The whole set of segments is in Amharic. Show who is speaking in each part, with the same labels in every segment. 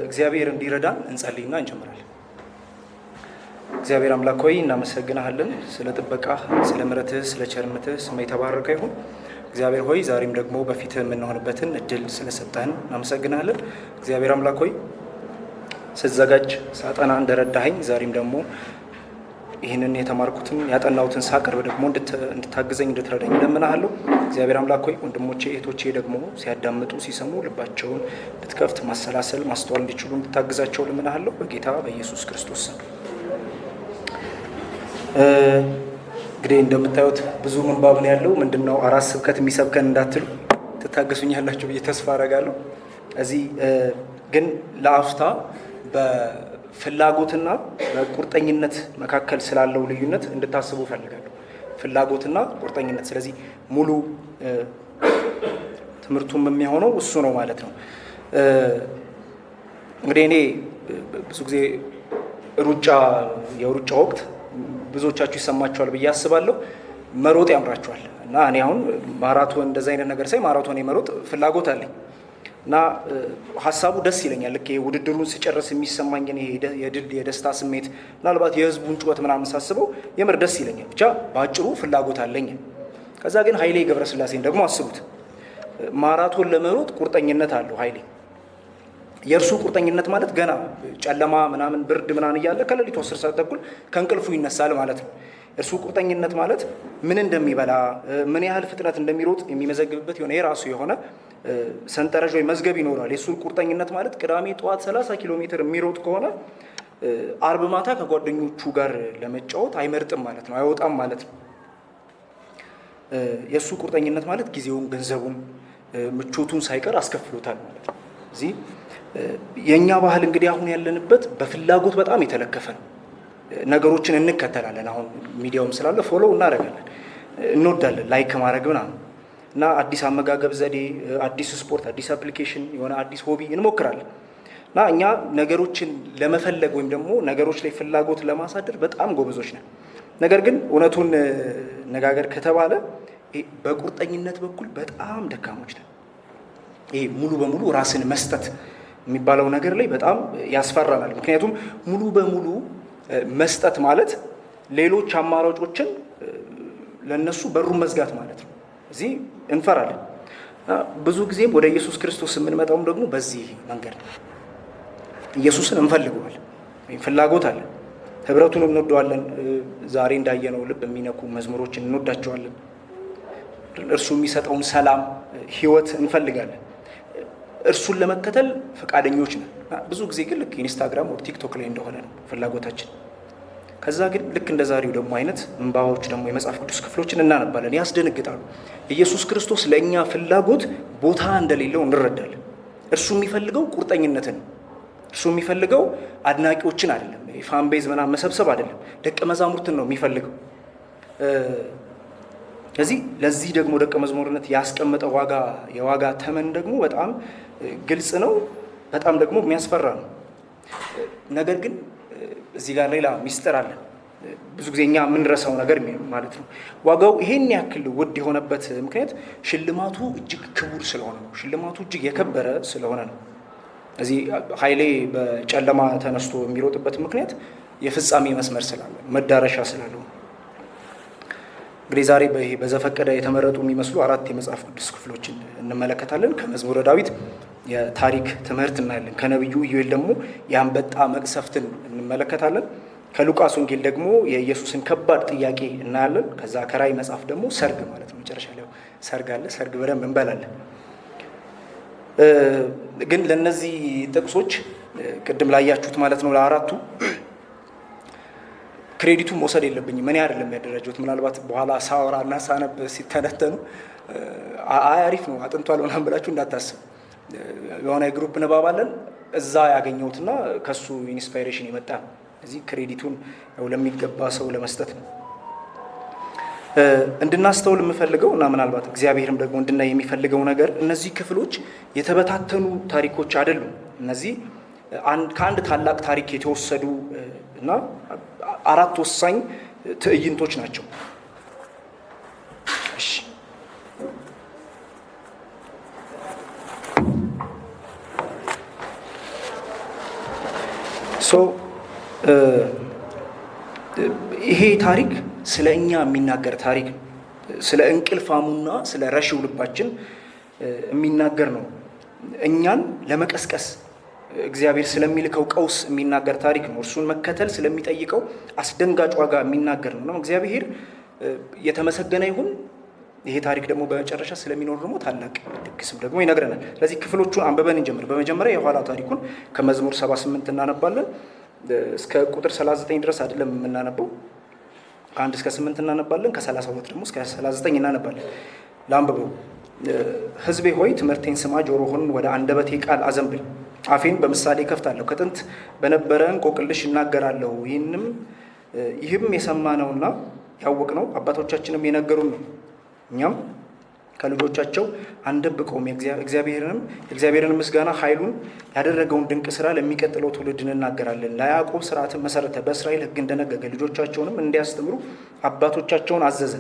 Speaker 1: እግዚአብሔር እንዲረዳን እንጸልይና እንጀምራለን። እግዚአብሔር አምላክ ሆይ እናመሰግናለን ስለ ጥበቃ፣ ስለ ምሕረትህ፣ ስለ ቸርነትህ ስም የተባረከ ይሁን። እግዚአብሔር ሆይ ዛሬም ደግሞ በፊትህ የምንሆንበትን እድል ስለሰጠህን እናመሰግናለን። እግዚአብሔር አምላክ ሆይ ስዘጋጅ ሳጠና እንደረዳኸኝ ዛሬም ደግሞ ይህንን የተማርኩትን ያጠናሁትን ሳቀርብ ደግሞ እንድታግዘኝ እንድትረዳኝ እለምንሃለሁ። እግዚአብሔር አምላክ ሆይ ወንድሞቼ እህቶቼ ደግሞ ሲያዳምጡ ሲሰሙ ልባቸውን እንድትከፍት ማሰላሰል ማስተዋል እንዲችሉ እንድታግዛቸው እለምንሃለሁ በጌታ በኢየሱስ ክርስቶስ ስም። እንግዲህ እንደምታዩት ብዙ ምንባብ ነው ያለው። ምንድነው አራት ስብከት የሚሰብከን እንዳትሉ ትታገሱኛላችሁ ብዬ ተስፋ አደርጋለሁ። እዚህ ግን ለአፍታ በፍላጎትና በቁርጠኝነት መካከል ስላለው ልዩነት እንድታስቡ ፈልጋለሁ። ፍላጎትና ቁርጠኝነት። ስለዚህ ሙሉ ትምህርቱም የሚሆነው እሱ ነው ማለት ነው። እንግዲህ እኔ ብዙ ጊዜ የሩጫ ወቅት ብዙዎቻችሁ ይሰማችኋል ብዬ አስባለሁ። መሮጥ ያምራችኋል እና እኔ አሁን ማራቶን እንደዛ አይነት ነገር ሳይ ማራቶን የመሮጥ ፍላጎት አለኝ እና ሀሳቡ ደስ ይለኛል። ልክ ውድድሩን ስጨርስ የሚሰማኝን የደስታ ስሜት ምናልባት የህዝቡን ጩኸት ምናምን ሳስበው የምር ደስ ይለኛል። ብቻ በአጭሩ ፍላጎት አለኝ። ከዛ ግን ኃይሌ ገብረስላሴን ደግሞ አስቡት። ማራቶን ለመሮጥ ቁርጠኝነት አለው ኃይሌ። የእርሱ ቁርጠኝነት ማለት ገና ጨለማ ምናምን ብርድ ምናምን እያለ ከሌሊቱ 10 ሰዓት ተኩል ከእንቅልፉ ይነሳል ማለት ነው። እርሱ ቁርጠኝነት ማለት ምን እንደሚበላ ምን ያህል ፍጥነት እንደሚሮጥ የሚመዘግብበት የራሱ የሆነ ሰንጠረዥ ወይ መዝገብ ይኖራል። የእሱ ቁርጠኝነት ማለት ቅዳሜ ጠዋት 30 ኪሎ ሜትር የሚሮጥ ከሆነ አርብ ማታ ከጓደኞቹ ጋር ለመጫወት አይመርጥም ማለት ነው፣ አይወጣም ማለት ነው። የእሱ ቁርጠኝነት ማለት ጊዜውን፣ ገንዘቡን፣ ምቾቱን ሳይቀር አስከፍሎታል ማለት ነው። እዚህ የእኛ ባህል እንግዲህ አሁን ያለንበት በፍላጎት በጣም የተለከፈ ነው። ነገሮችን እንከተላለን። አሁን ሚዲያውም ስላለ ፎሎው እናደርጋለን፣ እንወዳለን ላይክ ማድረግ ምናምን እና አዲስ አመጋገብ ዘዴ፣ አዲስ ስፖርት፣ አዲስ አፕሊኬሽን፣ የሆነ አዲስ ሆቢ እንሞክራለን እና እኛ ነገሮችን ለመፈለግ ወይም ደግሞ ነገሮች ላይ ፍላጎት ለማሳደር በጣም ጎበዞች ነን። ነገር ግን እውነቱን ነጋገር ከተባለ በቁርጠኝነት በኩል በጣም ደካሞች ነን። ይሄ ሙሉ በሙሉ ራስን መስጠት የሚባለው ነገር ላይ በጣም ያስፈራናል። ምክንያቱም ሙሉ በሙሉ መስጠት ማለት ሌሎች አማራጮችን ለነሱ በሩን መዝጋት ማለት ነው። እዚህ እንፈራለን። ብዙ ጊዜም ወደ ኢየሱስ ክርስቶስ የምንመጣውም ደግሞ በዚህ መንገድ ነው። ኢየሱስን እንፈልገዋለን፣ ፍላጎት አለን፣ ህብረቱን እንወደዋለን። ዛሬ እንዳየነው ልብ የሚነኩ መዝሙሮችን እንወዳቸዋለን። እርሱ የሚሰጠውን ሰላም፣ ህይወት እንፈልጋለን። እርሱን ለመከተል ፈቃደኞች ነን። ብዙ ጊዜ ግን ልክ ኢንስታግራም ወር ቲክቶክ ላይ እንደሆነ ነው ፍላጎታችን። ከዛ ግን ልክ እንደ ዛሬው ደግሞ አይነት እንባዎች ደግሞ የመጽሐፍ ቅዱስ ክፍሎችን እናነባለን፣ ያስደነግጣሉ። ኢየሱስ ክርስቶስ ለእኛ ፍላጎት ቦታ እንደሌለው እንረዳለን። እርሱ የሚፈልገው ቁርጠኝነትን፣ እርሱ የሚፈልገው አድናቂዎችን አይደለም፣ ፋንቤዝ ምናምን መሰብሰብ አይደለም፣ ደቀ መዛሙርትን ነው የሚፈልገው። ለዚህ ደግሞ ደቀ መዝሙርነት ያስቀመጠ የዋጋ ተመን ደግሞ በጣም ግልጽ ነው፣ በጣም ደግሞ የሚያስፈራ ነው። ነገር ግን እዚህ ጋር ሌላ ሚስጥር አለ። ብዙ ጊዜ እኛ የምንረሳው ነገር ማለት ነው። ዋጋው ይሄን ያክል ውድ የሆነበት ምክንያት ሽልማቱ እጅግ ክቡር ስለሆነ ነው። ሽልማቱ እጅግ የከበረ ስለሆነ ነው። እዚህ ኃይሌ በጨለማ ተነስቶ የሚሮጥበት ምክንያት የፍጻሜ መስመር ስላለ መዳረሻ ስላለው። እንግዲህ ዛሬ በዘፈቀደ የተመረጡ የሚመስሉ 4 የመጽሐፍ ቅዱስ ክፍሎችን እንመለከታለን። ከመዝሙረ ዳዊት የታሪክ ትምህርት እናያለን። ከነቢዩ ኢዩኤል ደግሞ የአንበጣ መቅሰፍትን እንመለከታለን። ከሉቃስ ወንጌል ደግሞ የኢየሱስን ከባድ ጥያቄ እናያለን። ከዛ ከራእይ መጽሐፍ ደግሞ ሰርግ ማለት ነው። መጨረሻ ላይ ሰርግ አለ። ሰርግ በደንብ እንበላለን። ግን ለነዚህ ጥቅሶች ቅድም ላያችሁት ማለት ነው ለአራቱ ክሬዲቱን መውሰድ የለብኝም። እኔ አይደለም ያደረጀሁት። ምናልባት በኋላ ሳወራ እና ሳነብ ሲተነተኑ አሪፍ ነው አጥንቷል ምናምን ብላችሁ እንዳታስቡ። የሆነ የግሩፕ ንባብ አለን እዛ ያገኘሁትና ከሱ ኢንስፓይሬሽን የመጣ ነው። እዚህ ክሬዲቱን ለሚገባ ሰው ለመስጠት ነው። እንድናስተውል የምፈልገው እና ምናልባት እግዚአብሔርም ደግሞ እንድናይ የሚፈልገው ነገር እነዚህ ክፍሎች የተበታተኑ ታሪኮች አይደሉም። እነዚህ ከአንድ ታላቅ ታሪክ የተወሰዱ እና 4 ወሳኝ ትዕይንቶች ናቸው። ይሄ ታሪክ ስለ እኛ የሚናገር ታሪክ ነው። ስለ እንቅልፋሙና ስለ ረሺው ልባችን የሚናገር ነው። እኛን ለመቀስቀስ እግዚአብሔር ስለሚልከው ቀውስ የሚናገር ታሪክ ነው። እርሱን መከተል ስለሚጠይቀው አስደንጋጭ ዋጋ የሚናገር ነው። እግዚአብሔር የተመሰገነ ይሁን። ይሄ ታሪክ ደግሞ በመጨረሻ ስለሚኖር ደግሞ ታላቅ ድግስም ደግሞ ይነግረናል። ስለዚህ ክፍሎቹን አንብበን እንጀምር። በመጀመሪያ የኋላ ታሪኩን ከመዝሙር 78 እናነባለን። እስከ ቁጥር 39 ድረስ አይደለም የምናነበው፣ ከ1 እስከ 8 እናነባለን። ከ32 ደግሞ እስከ 39 እናነባለን። ላንብበው። ሕዝቤ ሆይ ትምህርቴን ስማ፣ ጆሮህን ወደ አንደበቴ ቃል አዘንብል። አፌን በምሳሌ ከፍታለሁ፣ ከጥንት በነበረ እንቆቅልሽ እናገራለሁ። ይህም የሰማነውና ያወቅነው አባቶቻችንም የነገሩን ነው። እኛም ከልጆቻቸው አንደብቀውም። የእግዚአብሔርን ምስጋና ኃይሉን ያደረገውን ድንቅ ስራ ለሚቀጥለው ትውልድ እንናገራለን። ለያዕቆብ ሥርዓትን መሰረተ፣ በእስራኤል ሕግ እንደነገገ ልጆቻቸውንም እንዲያስተምሩ አባቶቻቸውን አዘዘ።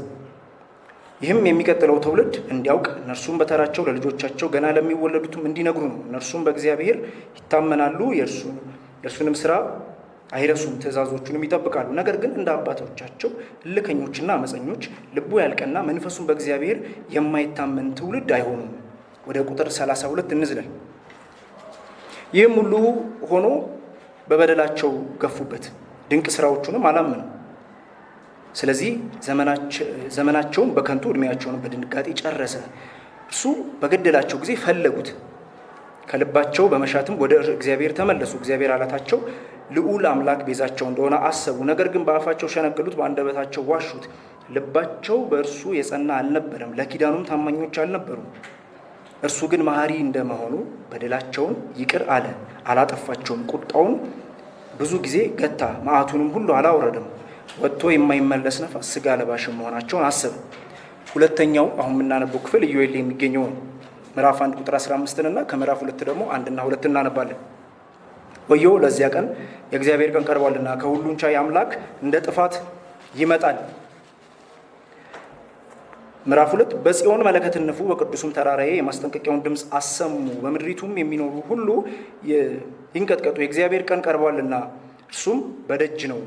Speaker 1: ይህም የሚቀጥለው ትውልድ እንዲያውቅ እነርሱም በተራቸው ለልጆቻቸው ገና ለሚወለዱትም እንዲነግሩ ነው። እነርሱም በእግዚአብሔር ይታመናሉ፣ የእርሱንም ስራ አይረሱም፣ ትእዛዞቹንም ይጠብቃሉ። ነገር ግን እንደ አባቶቻቸው እልከኞችና አመፀኞች፣ ልቡ ያልቀና መንፈሱን በእግዚአብሔር የማይታመን ትውልድ አይሆኑም። ወደ ቁጥር 32 እንዝለል። ይህም ሁሉ ሆኖ በበደላቸው ገፉበት፣ ድንቅ ስራዎቹንም አላመኑ። ስለዚህ ዘመናቸውን በከንቱ ዕድሜያቸውን በድንጋጤ ጨረሰ። እርሱ በገደላቸው ጊዜ ፈለጉት፣ ከልባቸው በመሻትም ወደ እግዚአብሔር ተመለሱ። እግዚአብሔር አላታቸው ልዑል አምላክ ቤዛቸው እንደሆነ አሰቡ። ነገር ግን በአፋቸው ሸነገሉት፣ በአንደበታቸው ዋሹት። ልባቸው በእርሱ የጸና አልነበረም፣ ለኪዳኑም ታማኞች አልነበሩም። እርሱ ግን መሐሪ እንደመሆኑ በደላቸውን ይቅር አለ፣ አላጠፋቸውም። ቁጣውን ብዙ ጊዜ ገታ፣ መዓቱንም ሁሉ አላወረደም። ወጥቶ የማይመለስ ነፋስ ስጋ ለባሽም መሆናቸውን አሰበ። ሁለተኛው አሁን የምናነበው ክፍል ኢዮኤል የሚገኘው ነው። ምዕራፍ 1 ቁጥር 15 እና ከምዕራፍ 2 ደግሞ 1 እና 2 እናነባለን። ወዮ ለዚያ ቀን የእግዚአብሔር ቀን ቀርቧልና፣ ከሁሉን ቻይ አምላክ እንደ ጥፋት ይመጣል። ምዕራፍ 2 በጽዮን መለከትን ንፉ፣ በቅዱሱም ተራራዬ የማስጠንቀቂያውን ድምፅ አሰሙ። በምድሪቱም የሚኖሩ ሁሉ ይንቀጥቀጡ፣ የእግዚአብሔር ቀን ቀርቧልና እርሱም በደጅ ነው።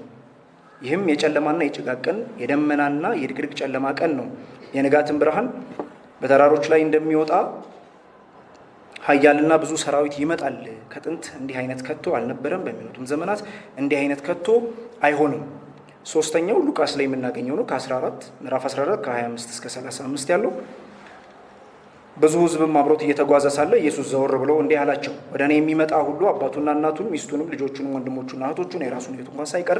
Speaker 1: ይህም የጨለማና የጭጋግ ቀን፣ የደመናና የድቅድቅ ጨለማ ቀን ነው። የንጋትን ብርሃን በተራሮች ላይ እንደሚወጣ ኃያልና ብዙ ሰራዊት ይመጣል። ከጥንት እንዲህ አይነት ከቶ አልነበረም፣ በሚመጡም ዘመናት እንዲህ አይነት ከቶ አይሆንም። ሶስተኛው ሉቃስ ላይ የምናገኘው ነው። ምዕራፍ 14 ከ25 እስከ 35 ያለው። ብዙ ሕዝብም አብሮት እየተጓዘ ሳለ ኢየሱስ ዘወር ብሎ እንዲህ አላቸው፣ ወደ እኔ የሚመጣ ሁሉ አባቱና እናቱን፣ ሚስቱንም፣ ልጆቹንም፣ ወንድሞቹና እህቶቹን የራሱን ሕይወት እንኳን ሳይቀር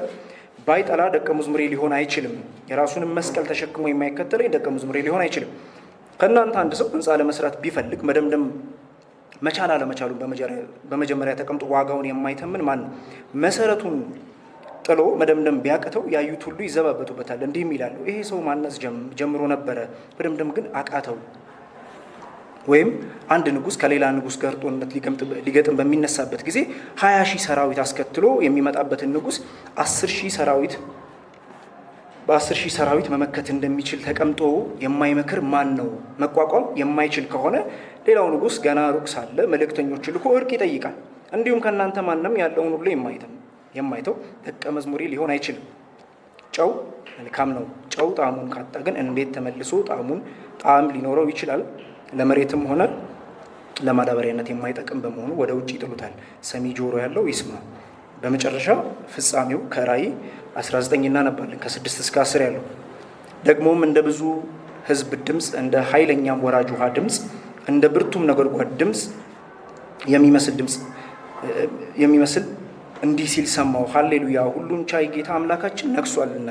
Speaker 1: ባይጠላ ደቀ መዝሙሬ ሊሆን አይችልም። የራሱንም መስቀል ተሸክሞ የማይከተለኝ ደቀ መዝሙሬ ሊሆን አይችልም። ከእናንተ አንድ ሰው ሕንፃ ለመስራት ቢፈልግ መደምደም መቻል አለመቻሉን በመጀመሪያ ተቀምጦ ዋጋውን የማይተምን ማን ነው? መሰረቱን ጥሎ መደምደም ቢያቅተው ያዩት ሁሉ ይዘባበቱበታል፣ እንዲህም ይላሉ፣ ይሄ ሰው ማነጽ ጀምሮ ነበረ፣ መደምደም ግን አቃተው። ወይም አንድ ንጉሥ ከሌላ ንጉሥ ጋር ጦርነት ሊገጥም በሚነሳበት ጊዜ 20,000 ሰራዊት አስከትሎ የሚመጣበትን ንጉሥ 10,000 ሰራዊት መመከት እንደሚችል ተቀምጦ የማይመክር ማን ነው? መቋቋም የማይችል ከሆነ ሌላው ንጉሥ ገና ሩቅ ሳለ መልእክተኞች ልኮ እርቅ ይጠይቃል። እንዲሁም ከእናንተ ማንም ያለውን ሁሉ የማይተው ደቀ መዝሙሬ ሊሆን አይችልም። ጨው መልካም ነው። ጨው ጣዕሙን ካጣ ግን እንዴት ተመልሶ ጣዕም ሊኖረው ይችላል? ለመሬትም ሆነ ለማዳበሪያነት የማይጠቅም በመሆኑ ወደ ውጭ ይጥሉታል። ሰሚ ጆሮ ያለው ይስማ። በመጨረሻ ፍጻሜው ከራእይ 19 እናነባለን፣ ከ6 እስከ 10 ያለው። ደግሞም እንደ ብዙ ሕዝብ ድምፅ፣ እንደ ኃይለኛም ወራጅ ውሃ ድምፅ፣ እንደ ብርቱም ነጎድጓድ ድምፅ የሚመስል እንዲህ ሲል ሰማሁ፣ ሃሌሉያ! ሁሉን ቻይ ጌታ አምላካችን ነግሷልና፣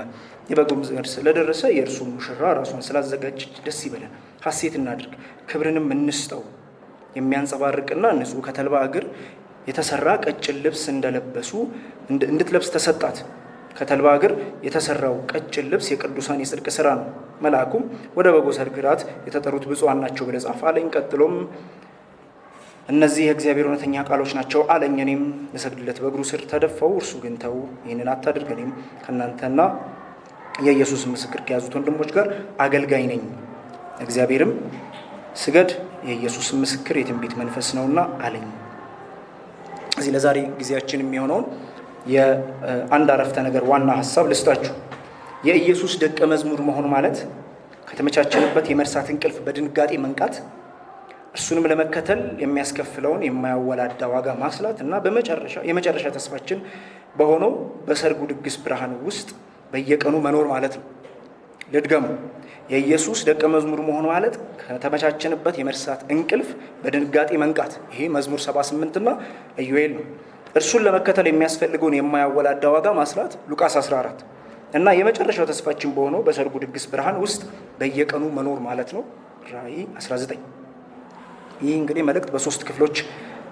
Speaker 1: የበጉም ዘር ስለደረሰ የእርሱ ሙሽራ ራሷን ስላዘጋጀች ደስ ይበለን፣ ሐሴት እናድርግ፣ ክብርንም እንስጠው። የሚያንጸባርቅና ንጹሕ ከተልባ እግር የተሰራ ቀጭን ልብስ እንድትለብስ ተሰጣት። ከተልባ እግር የተሰራው ቀጭን ልብስ የቅዱሳን የጽድቅ ስራ ነው። መልአኩም ወደ በጉ ሰርግ እራት የተጠሩት ብፁዓን ናቸው ብለህ ጻፍ አለኝ። ቀጥሎም እነዚህ የእግዚአብሔር እውነተኛ ቃሎች ናቸው አለኝ። እኔም ልሰግድለት በእግሩ ስር ተደፋው። እርሱ ግን ተው፣ ይህንን አታድርግ፣ እኔም ከእናንተና የኢየሱስ ምስክር ከያዙት ወንድሞች ጋር አገልጋይ ነኝ። እግዚአብሔርም ስገድ፣ የኢየሱስ ምስክር የትንቢት መንፈስ ነውና አለኝ። እዚህ ለዛሬ ጊዜያችን የሚሆነውን የአንድ አረፍተ ነገር ዋና ሐሳብ ልስጣችሁ። የኢየሱስ ደቀ መዝሙር መሆን ማለት ከተመቻቸንበት የመርሳት እንቅልፍ በድንጋጤ መንቃት፣ እርሱንም ለመከተል የሚያስከፍለውን የማያወላዳ ዋጋ ማስላት እና የመጨረሻ ተስፋችን በሆነው በሰርጉ ድግስ ብርሃን ውስጥ በየቀኑ መኖር ማለት ነው። ልድገሙ። የኢየሱስ ደቀ መዝሙር መሆን ማለት ከተመቻቸንበት የመርሳት እንቅልፍ በድንጋጤ መንቃት፣ ይሄ መዝሙር 78 እና ኢዮኤል ነው። እርሱን ለመከተል የሚያስፈልገውን የማያወላዳ ዋጋ ማስላት ሉቃስ 14 እና የመጨረሻው ተስፋችን በሆነው በሰርጉ ድግስ ብርሃን ውስጥ በየቀኑ መኖር ማለት ነው ራእይ 19። ይህ እንግዲህ መልእክት በሶስት ክፍሎች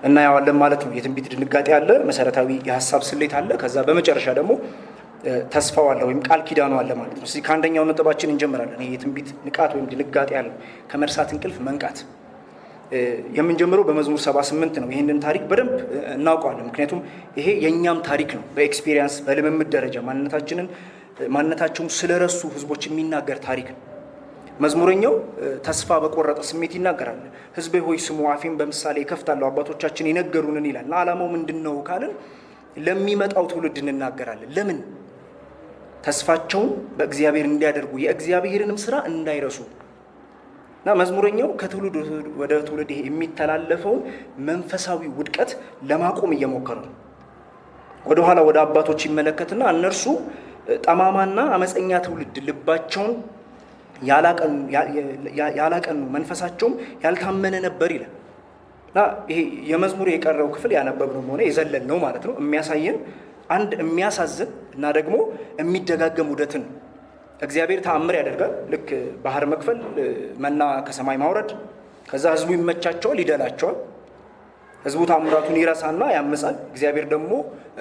Speaker 1: እናየዋለን ማለት ነው። የትንቢት ድንጋጤ አለ፣ መሰረታዊ የሀሳብ ስሌት አለ፣ ከዛ በመጨረሻ ደግሞ ተስፋው አለ ወይም ቃል ኪዳኑ አለ ማለት ነው። ስለዚህ ከአንደኛው ነጥባችን እንጀምራለን። ይሄ የትንቢት ንቃት ወይም ድንጋጤ አለ፣ ከመርሳት እንቅልፍ መንቃት። የምንጀምረው በመዝሙር 78 ነው። ይህንን ታሪክ በደንብ እናውቀዋለን፣ ምክንያቱም ይሄ የእኛም ታሪክ ነው። በኤክስፒሪየንስ በልምምድ ደረጃ ማንነታቸውን ስለረሱ ህዝቦች የሚናገር ታሪክ ነው። መዝሙረኛው ተስፋ በቆረጠ ስሜት ይናገራል። ሕዝቤ ሆይ ስሙ፣ አፌን በምሳሌ እከፍታለሁ፣ አባቶቻችን የነገሩንን ይላል። እና ዓላማው ምንድን ነው ካልን ለሚመጣው ትውልድ እንናገራለን። ለምን? ተስፋቸውን በእግዚአብሔር እንዲያደርጉ የእግዚአብሔርንም ስራ እንዳይረሱ እና መዝሙረኛው ከትውልድ ወደ ትውልድ የሚተላለፈውን መንፈሳዊ ውድቀት ለማቆም እየሞከረ ነው። ወደኋላ ወደ አባቶች ይመለከትና እነርሱ ጠማማና አመፀኛ ትውልድ፣ ልባቸውን ያላቀኑ መንፈሳቸውም ያልታመነ ነበር ይላል እና ይሄ የመዝሙር የቀረው ክፍል ያነበብነው ሆነ የዘለል ነው ማለት ነው። የሚያሳየን አንድ የሚያሳዝን እና ደግሞ የሚደጋገም ውደትን እግዚአብሔር ተአምር ያደርጋል። ልክ ባህር መክፈል፣ መና ከሰማይ ማውረድ፣ ከዛ ህዝቡ ይመቻቸዋል፣ ይደላቸዋል። ህዝቡ ተአምራቱን ይረሳና ያመጻል።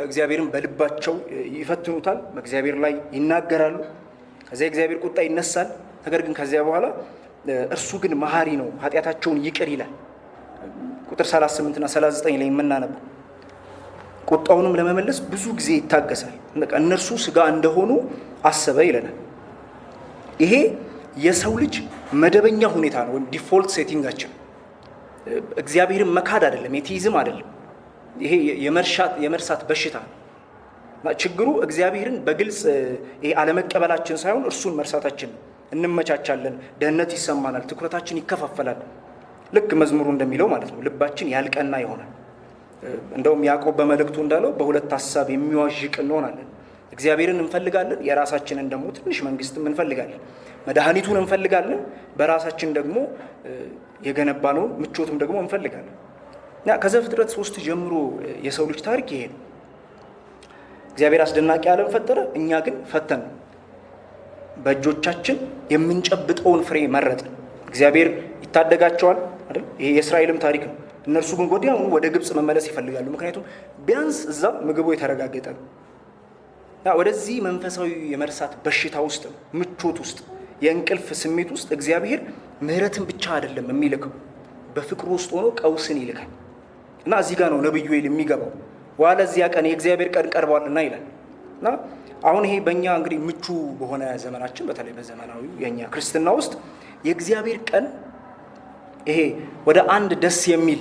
Speaker 1: እግዚአብሔርን በልባቸው ይፈትኑታል፣ በእግዚአብሔር ላይ ይናገራሉ። ከዚያ የእግዚአብሔር ቁጣ ይነሳል። ነገር ግን ከዚያ በኋላ እርሱ ግን መሐሪ ነው፣ ኃጢአታቸውን ይቅር ይላል። ቁጥር 38 እና 39 ላይ የምናነበው ቁጣውንም ለመመለስ ብዙ ጊዜ ይታገሳል፣ እነርሱ ስጋ እንደሆኑ አሰበ ይለናል። ይሄ የሰው ልጅ መደበኛ ሁኔታ ነው ወይም ዲፎልት ሴቲንጋችን። እግዚአብሔርን መካድ አይደለም፣ የቲይዝም አይደለም። ይሄ የመርሳት በሽታ ነው። ችግሩ እግዚአብሔርን በግልጽ ይሄ አለመቀበላችን ሳይሆን እርሱን መርሳታችን ነው። እንመቻቻለን፣ ደህንነት ይሰማናል፣ ትኩረታችን ይከፋፈላል። ልክ መዝሙሩ እንደሚለው ማለት ነው፣ ልባችን ያልቀና ይሆናል። እንደውም ያዕቆብ በመልእክቱ እንዳለው በሁለት ሀሳብ የሚዋዥቅ እንሆናለን። እግዚአብሔርን እንፈልጋለን፣ የራሳችንን ደግሞ ትንሽ መንግስትም እንፈልጋለን። መድኃኒቱን እንፈልጋለን፣ በራሳችን ደግሞ የገነባነውን ምቾትም ደግሞ እንፈልጋለን። ከዘፍጥረት 3 ጀምሮ የሰው ልጅ ታሪክ ይሄ ነው። እግዚአብሔር አስደናቂ ዓለም ፈጠረ፣ እኛ ግን ፈተን ነው። በእጆቻችን የምንጨብጠውን ፍሬ መረጥን። እግዚአብሔር ይታደጋቸዋል አይደል? ይሄ የእስራኤልም ታሪክ ነው። እነርሱ ግን ወዲያውኑ ወደ ግብፅ መመለስ ይፈልጋሉ፣ ምክንያቱም ቢያንስ እዛ ምግቡ የተረጋገጠ ነው። ወደዚህ መንፈሳዊ የመርሳት በሽታ ውስጥ፣ ምቾት ውስጥ፣ የእንቅልፍ ስሜት ውስጥ እግዚአብሔር ምሕረትን ብቻ አይደለም የሚልከው፣ በፍቅሩ ውስጥ ሆኖ ቀውስን ይልካል። እና እዚህ ጋር ነው ነብዩ ኤል የሚገባው። ዋለ እዚያ ቀን የእግዚአብሔር ቀን ቀርቧልና ይላል። እና አሁን ይሄ በእኛ እንግዲህ ምቹ በሆነ ዘመናችን፣ በተለይ በዘመናዊ የእኛ ክርስትና ውስጥ የእግዚአብሔር ቀን ይሄ ወደ አንድ ደስ የሚል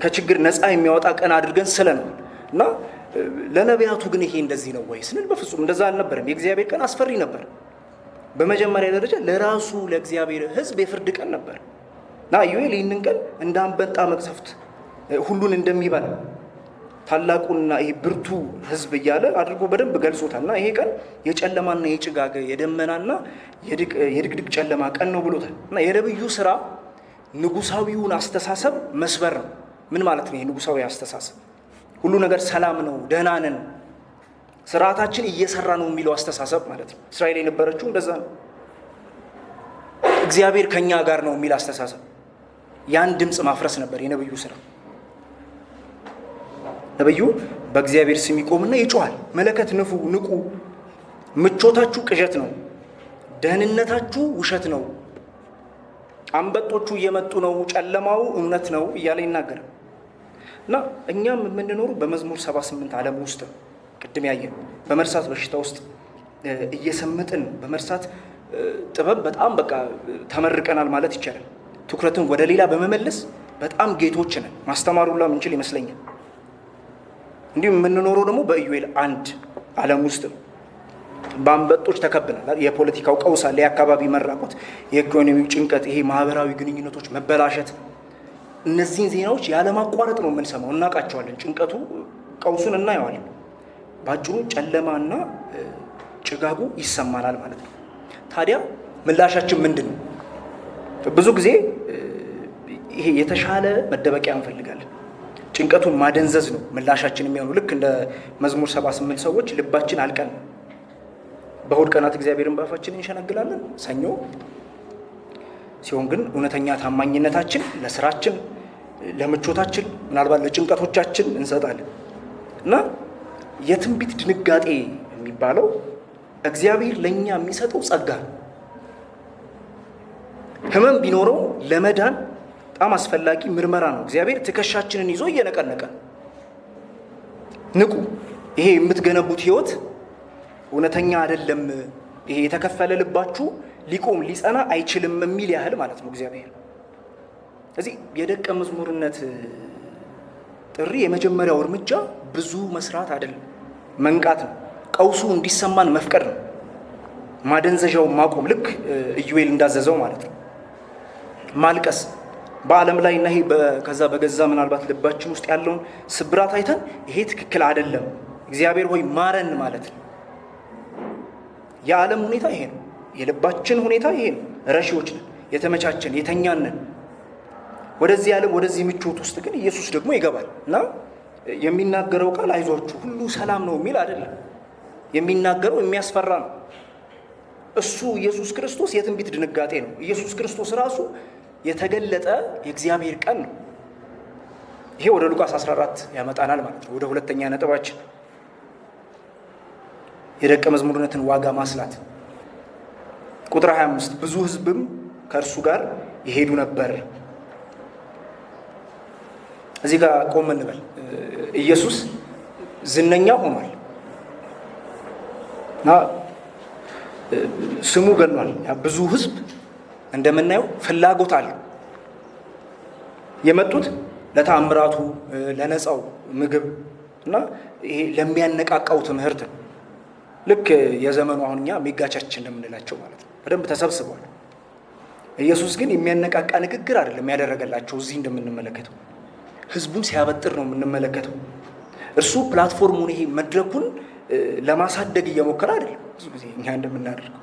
Speaker 1: ከችግር ነፃ የሚያወጣ ቀን አድርገን ስለነው እና ለነቢያቱ ግን ይሄ እንደዚህ ነው ወይ ስንል በፍጹም እንደዛ አልነበረም። የእግዚአብሔር ቀን አስፈሪ ነበር። በመጀመሪያ ደረጃ ለራሱ ለእግዚአብሔር ሕዝብ የፍርድ ቀን ነበር እና ኢዮኤል ይህንን ቀን እንደ አንበጣ መቅሰፍት ሁሉን እንደሚበላ ታላቁና ይሄ ብርቱ ሕዝብ እያለ አድርጎ በደንብ ገልጾታል። እና ይሄ ቀን የጨለማና የጭጋግ የደመናና የድቅድቅ ጨለማ ቀን ነው ብሎታል። እና የነብዩ ስራ ንጉሳዊውን አስተሳሰብ መስበር ነው። ምን ማለት ነው? የንጉሳዊ አስተሳሰብ ሁሉ ነገር ሰላም ነው፣ ደህና ነን፣ ስርዓታችን እየሰራ ነው የሚለው አስተሳሰብ ማለት ነው። እስራኤል የነበረችው እንደዛ ነው። እግዚአብሔር ከኛ ጋር ነው የሚል አስተሳሰብ፣ ያን ድምፅ ማፍረስ ነበር የነብዩ ስራ። ነብዩ በእግዚአብሔር ስም ይቆምና ይጮሃል፣ መለከት ንፉ፣ ንቁ፣ ምቾታችሁ ቅዠት ነው፣ ደህንነታችሁ ውሸት ነው፣ አንበጦቹ እየመጡ ነው፣ ጨለማው እውነት ነው እያለ ይናገራል። እና እኛም የምንኖሩ በመዝሙር 78 ዓለም ውስጥ ቅድም ያየን በመርሳት በሽታ ውስጥ እየሰመጥን በመርሳት ጥበብ በጣም በቃ ተመርቀናል ማለት ይቻላል። ትኩረትን ወደ ሌላ በመመለስ በጣም ጌቶች ነን። ማስተማሩላ ምንችል ይመስለኛል። እንዲሁም የምንኖረው ደግሞ በኢዩኤል 1 ዓለም ውስጥ ነው። በአንበጦች ተከብናል። የፖለቲካው ቀውስ አለ፣ የአካባቢ መራቆት፣ የኢኮኖሚው ጭንቀት፣ ይሄ ማህበራዊ ግንኙነቶች መበላሸት፣ እነዚህን ዜናዎች ያለማቋረጥ ነው የምንሰማው፣ እናውቃቸዋለን። ጭንቀቱ ቀውሱን እናየዋለን። ባጭሩ ጨለማና ጭጋጉ ይሰማናል ማለት ነው። ታዲያ ምላሻችን ምንድን ነው? ብዙ ጊዜ ይሄ የተሻለ መደበቂያ እንፈልጋለን። ጭንቀቱን ማደንዘዝ ነው ምላሻችን የሚሆነው። ልክ እንደ መዝሙር 78 ሰዎች ልባችን አልቀን በእሑድ ቀናት እግዚአብሔርን በአፋችን እንሸነግላለን። ሰኞ ሲሆን ግን እውነተኛ ታማኝነታችን ለስራችን፣ ለምቾታችን፣ ምናልባት ለጭንቀቶቻችን እንሰጣለን እና የትንቢት ድንጋጤ የሚባለው እግዚአብሔር ለእኛ የሚሰጠው ጸጋ ነው። ህመም ቢኖረው ለመዳን በጣም አስፈላጊ ምርመራ ነው። እግዚአብሔር ትከሻችንን ይዞ እየነቀነቀ ንቁ፣ ይሄ የምትገነቡት ህይወት እውነተኛ አይደለም፣ ይሄ የተከፈለ ልባችሁ ሊቆም ሊጸና አይችልም የሚል ያህል ማለት ነው እግዚአብሔር። ስለዚህ የደቀ መዝሙርነት ጥሪ የመጀመሪያው እርምጃ ብዙ መስራት አይደለም፣ መንቃት ነው። ቀውሱ እንዲሰማን መፍቀድ ነው። ማደንዘዣውን ማቆም፣ ልክ ኢዩኤል እንዳዘዘው ማለት ነው። ማልቀስ በዓለም ላይ እና ይሄ ከዛ በገዛ ምናልባት ልባችን ውስጥ ያለውን ስብራት አይተን ይሄ ትክክል አይደለም እግዚአብሔር ሆይ ማረን ማለት ነው። የዓለም ሁኔታ ይሄ ነው። የልባችን ሁኔታ ይሄ ነው። ረሺዎች ነን፣ የተመቻቸን የተኛን ነን። ወደዚህ ዓለም ወደዚህ ምቾት ውስጥ ግን ኢየሱስ ደግሞ ይገባል እና የሚናገረው ቃል አይዟችሁ ሁሉ ሰላም ነው የሚል አይደለም። የሚናገረው የሚያስፈራ ነው። እሱ ኢየሱስ ክርስቶስ የትንቢት ድንጋጤ ነው። ኢየሱስ ክርስቶስ ራሱ የተገለጠ የእግዚአብሔር ቀን ነው። ይሄ ወደ ሉቃስ 14 ያመጣናል ማለት ነው። ወደ ሁለተኛ ነጥባችን የደቀ መዝሙርነትን ዋጋ ማስላት። ቁጥር 25 ብዙ ሕዝብም ከእርሱ ጋር ይሄዱ ነበር። እዚህ ጋር ቆም እንበል። ኢየሱስ ዝነኛ ሆኗል እና ስሙ ገኗል። ብዙ ሕዝብ እንደምናየው ፍላጎት አለ። የመጡት ለተአምራቱ፣ ለነፃው ምግብ እና ይሄ ለሚያነቃቃው ትምህርት ነው። ልክ የዘመኑ አሁን እኛ ሜጋ ቸርች እንደምንላቸው ማለት ነው። በደንብ ተሰብስቧል። ኢየሱስ ግን የሚያነቃቃ ንግግር አይደለም ያደረገላቸው። እዚህ እንደምንመለከተው ህዝቡን ሲያበጥር ነው የምንመለከተው። እርሱ ፕላትፎርሙን ይሄ መድረኩን ለማሳደግ እየሞከረ አይደለም። ብዙ ጊዜ እኛ እንደምናደርገው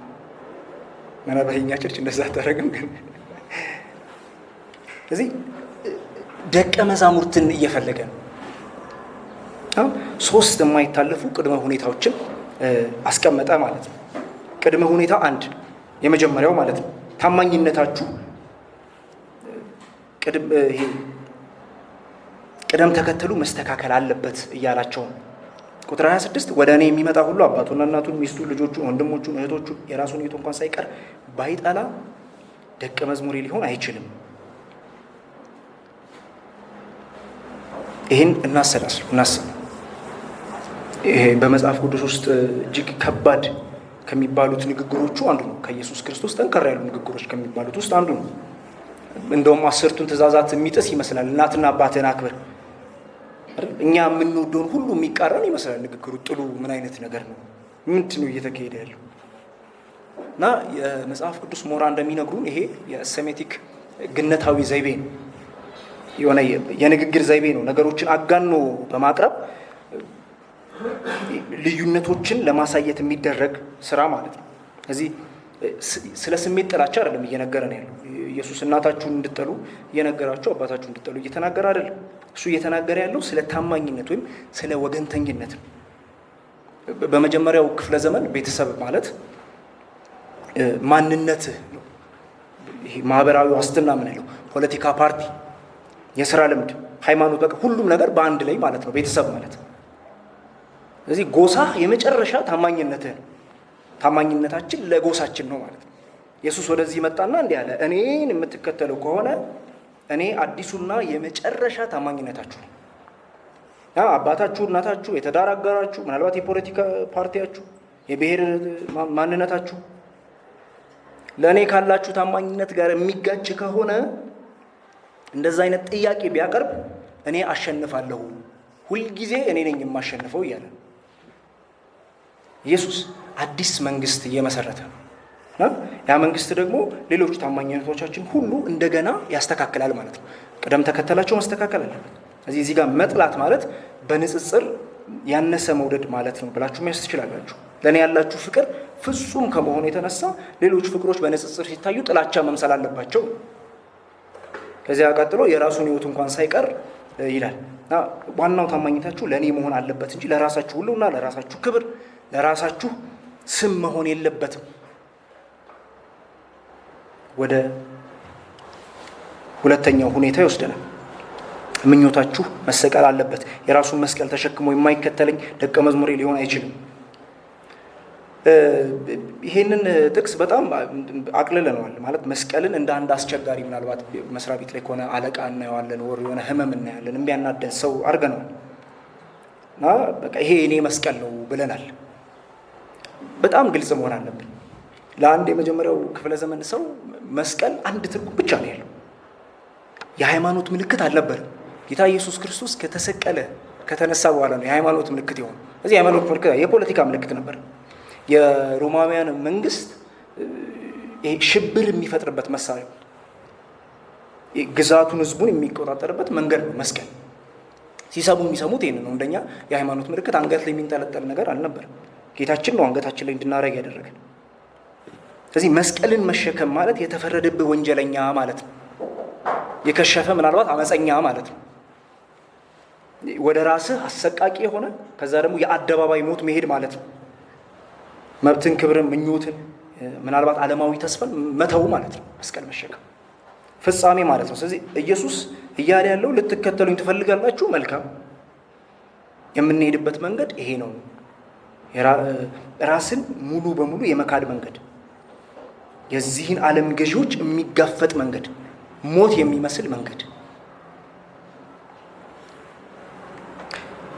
Speaker 1: ምናልባት የእኛ ቸርች እንደዛ አታደርግም። ግን ስለዚህ ደቀ መዛሙርትን እየፈለገ ነው። አሁን 3 የማይታለፉ ቅድመ ሁኔታዎችን አስቀመጠ ማለት ነው። ቅድመ ሁኔታ 1 የመጀመሪያው ማለት ነው ታማኝነታችሁ ቅደም ተከተሉ መስተካከል አለበት እያላቸው ነው። ቁጥር 26 ወደ እኔ የሚመጣ ሁሉ አባቱና እናቱን፣ ሚስቱን፣ ልጆቹን፣ ወንድሞቹን፣ እህቶቹን የራሱን ሕይወት እንኳን ሳይቀር ባይጠላ ደቀ መዝሙሬ ሊሆን አይችልም። ይህን እናሰላስሉ። ይሄ በመጽሐፍ ቅዱስ ውስጥ እጅግ ከባድ ከሚባሉት ንግግሮቹ አንዱ ነው። ከኢየሱስ ክርስቶስ ጠንከር ያሉ ንግግሮች ከሚባሉት ውስጥ አንዱ ነው። እንደውም 10ቱን ትእዛዛት የሚጥስ ይመስላል። እናትና አባትህን አክብር። እኛ የምንወደውን ሁሉ የሚቃረን ይመስላል ንግግሩ። ጥሉ ምን አይነት ነገር ነው? ምንድን ነው እየተካሄደ ያለው? እና የመጽሐፍ ቅዱስ ሞራ እንደሚነግሩን ይሄ የሴሜቲክ ግነታዊ ዘይቤ ነው። የሆነ የንግግር ዘይቤ ነው። ነገሮችን አጋኖ በማቅረብ ልዩነቶችን ለማሳየት የሚደረግ ስራ ማለት ነው። እዚህ ስለ ስሜት ጥላቻ አይደለም እየነገረን ያለው። ኢየሱስ እናታችሁን እንድጠሉ እየነገራችሁ አባታችሁን እንድጠሉ እየተናገረ አይደለም። እሱ እየተናገረ ያለው ስለ ታማኝነት ወይም ስለ ወገንተኝነት ነው። በመጀመሪያው ክፍለ ዘመን ቤተሰብ ማለት ማንነትህ ነው። ይሄ ማህበራዊ ዋስትና ምን ያለው ፖለቲካ ፓርቲ፣ የስራ ልምድ፣ ሃይማኖት፣ በቃ ሁሉም ነገር በአንድ ላይ ማለት ነው ቤተሰብ ማለት። ስለዚህ ጎሳ የመጨረሻ ታማኝነትህ ነው። ታማኝነታችን ለጎሳችን ነው ማለት ነው። ኢየሱስ ወደዚህ መጣና እንዲህ አለ፣ እኔን የምትከተለው ከሆነ እኔ አዲሱና የመጨረሻ ታማኝነታችሁ ነው። አባታችሁ፣ እናታችሁ፣ የትዳር አጋራችሁ፣ ምናልባት የፖለቲካ ፓርቲያችሁ፣ የብሔር ማንነታችሁ ለእኔ ካላችሁ ታማኝነት ጋር የሚጋጭ ከሆነ እንደዛ አይነት ጥያቄ ቢያቀርብ እኔ አሸንፋለሁ ሁልጊዜ እኔ ነኝ የማሸንፈው እያለ ኢየሱስ አዲስ መንግስት እየመሰረተ ነው። ያ መንግስት ደግሞ ሌሎች ታማኝነቶቻችን ሁሉ እንደገና ያስተካክላል ማለት ነው። ቅደም ተከተላቸው መስተካከል አለበት። እዚህ ጋር መጥላት ማለት በንጽጽር ያነሰ መውደድ ማለት ነው ብላችሁ ማየት ትችላላችሁ። ለእኔ ያላችሁ ፍቅር ፍጹም ከመሆኑ የተነሳ ሌሎች ፍቅሮች በንጽጽር ሲታዩ ጥላቻ መምሰል አለባቸው። ከዚያ ቀጥሎ የራሱን ህይወት እንኳን ሳይቀር ይላል። ዋናው ታማኝነታችሁ ለእኔ መሆን አለበት እንጂ ለራሳችሁ ሁሉና ለራሳችሁ ክብር፣ ለራሳችሁ ስም መሆን የለበትም። ወደ ሁለተኛው ሁኔታ ይወስደናል። ምኞታችሁ መሰቀል አለበት። የራሱን መስቀል ተሸክሞ የማይከተለኝ ደቀ መዝሙሬ ሊሆን አይችልም። ይሄንን ጥቅስ በጣም አቅልለነዋል። ማለት መስቀልን እንደ አንድ አስቸጋሪ፣ ምናልባት መስሪያ ቤት ላይ ከሆነ አለቃ እናየዋለን፣ ወር የሆነ ህመም እናያለን፣ የሚያናደን ሰው አድርገነዋል እና በቃ ይሄ እኔ መስቀል ነው ብለናል። በጣም ግልጽ መሆን አለብን። ለአንድ የመጀመሪያው ክፍለ ዘመን ሰው መስቀል አንድ ትርጉም ብቻ ነው ያለው። የሃይማኖት ምልክት አልነበረም። ጌታ ኢየሱስ ክርስቶስ ከተሰቀለ ከተነሳ በኋላ ነው የሃይማኖት ምልክት የሆነው። እዚህ የሃይማኖት ምልክት የፖለቲካ ምልክት ነበር። የሮማውያን መንግስት ሽብር የሚፈጥርበት መሳሪያ፣ ግዛቱን ህዝቡን የሚቆጣጠርበት መንገድ ነው መስቀል። ሲሰሙ የሚሰሙት ይህን ነው። እንደኛ የሃይማኖት ምልክት አንገት ላይ የሚንጠለጠል ነገር አልነበረም። ጌታችን ነው አንገታችን ላይ እንድናረግ ያደረገን። ስለዚህ መስቀልን መሸከም ማለት የተፈረደብህ ወንጀለኛ ማለት ነው። የከሸፈ ምናልባት አመፀኛ ማለት ነው። ወደ ራስህ አሰቃቂ የሆነ ከዛ ደግሞ የአደባባይ ሞት መሄድ ማለት ነው። መብትን፣ ክብርን፣ ምኞትን፣ ምናልባት ዓለማዊ ተስፋን መተው ማለት ነው መስቀል መሸከም ፍጻሜ ማለት ነው። ስለዚህ ኢየሱስ እያለ ያለው ልትከተሉኝ ትፈልጋላችሁ? መልካም፣ የምንሄድበት መንገድ ይሄ ነው። ራስን ሙሉ በሙሉ የመካድ መንገድ፣ የዚህን ዓለም ገዢዎች የሚጋፈጥ መንገድ፣ ሞት የሚመስል መንገድ።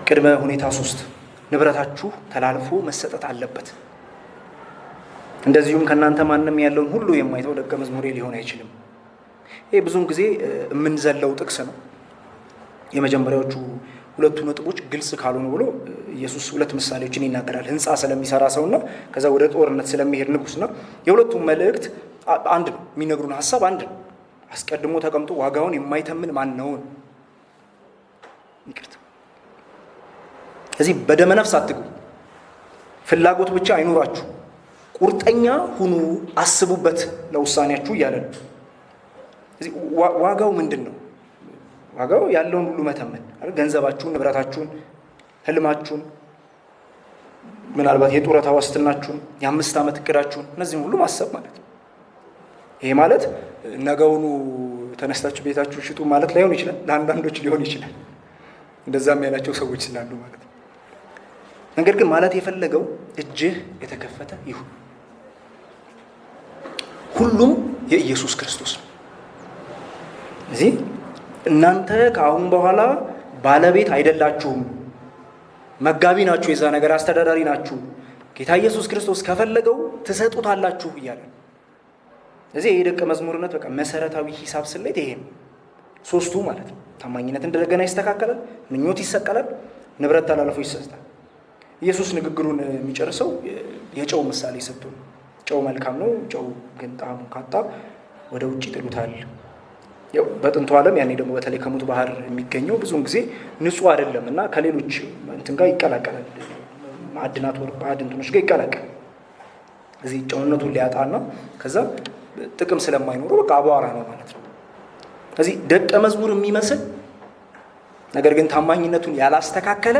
Speaker 1: ቅድመ ሁኔታ 3 ንብረታችሁ ተላልፎ መሰጠት አለበት። እንደዚሁም ከእናንተ ማንም ያለውን ሁሉ የማይተው ደቀ መዝሙሬ ሊሆን አይችልም። ይህ ብዙውን ጊዜ የምንዘለው ጥቅስ ነው። የመጀመሪያዎቹ ሁለቱ ነጥቦች ግልጽ ካልሆኑ ብሎ ኢየሱስ ሁለት ምሳሌዎችን ይናገራል። ህንፃ ስለሚሰራ ሰውና ከዛ ወደ ጦርነት ስለሚሄድ ንጉስና የሁለቱም መልእክት አንድ ነው። የሚነግሩን ሀሳብ አንድ ነው። አስቀድሞ ተቀምጦ ዋጋውን የማይተምን ማን ነው? ይቅርታ። እዚህ በደመ ነፍስ አትግቡ። ፍላጎት ብቻ አይኖራችሁ። ቁርጠኛ ሁኑ፣ አስቡበት ለውሳኔያችሁ እያለ ነው። እዚህ ዋጋው ምንድን ነው? ዋጋው ያለውን ሁሉ መተመን፣ ገንዘባችሁን፣ ንብረታችሁን፣ ህልማችሁን፣ ምናልባት የጡረታ ዋስትናችሁን፣ የ5 ዓመት እቅዳችሁን፣ እነዚህም ሁሉ ማሰብ ማለት ነው። ይሄ ማለት ነገውኑ ተነስታችሁ ቤታችሁ ሽጡ ማለት ላይሆን ይችላል። ለአንዳንዶች ሊሆን ይችላል፣ እንደዛም ያላቸው ሰዎች ስላሉ ማለት ነው። ነገር ግን ማለት የፈለገው እጅህ የተከፈተ ይሁን። ሁሉም የኢየሱስ ክርስቶስ ነው። እዚህ እናንተ ከአሁን በኋላ ባለቤት አይደላችሁም፣ መጋቢ ናችሁ፣ የዛ ነገር አስተዳዳሪ ናችሁ። ጌታ ኢየሱስ ክርስቶስ ከፈለገው ትሰጡታላችሁ እያለ ነው። እዚህ የደቀ መዝሙርነት በቃ መሰረታዊ ሂሳብ ስሌት ይሄ ነው። 3ቱ ማለት ነው። ታማኝነት እንደገና ይስተካከላል፣ ምኞት ይሰቀላል፣ ንብረት ተላልፎ ይሰጣል። ኢየሱስ ንግግሩን የሚጨርሰው የጨው ምሳሌ ሰጥቶ ነው። ጨው መልካም ነው፣ ጨው ግን ጣዕሙን ካጣ ወደ ውጭ ጥሉታል። ያው በጥንቱ ዓለም ያኔ ደግሞ በተለይ ከሙት ባህር የሚገኘው ብዙውን ጊዜ ንጹህ አይደለም እና ከሌሎች እንትን ጋር ይቀላቀላል፣ ማዕድናት ወር ማዕድንቶች ጋር ይቀላቀላል። እዚህ ጨውነቱን ሊያጣና ከዛ ጥቅም ስለማይኖረው በቃ አቧራ ነው ማለት ነው። እዚህ ደቀ መዝሙር የሚመስል ነገር ግን ታማኝነቱን ያላስተካከለ፣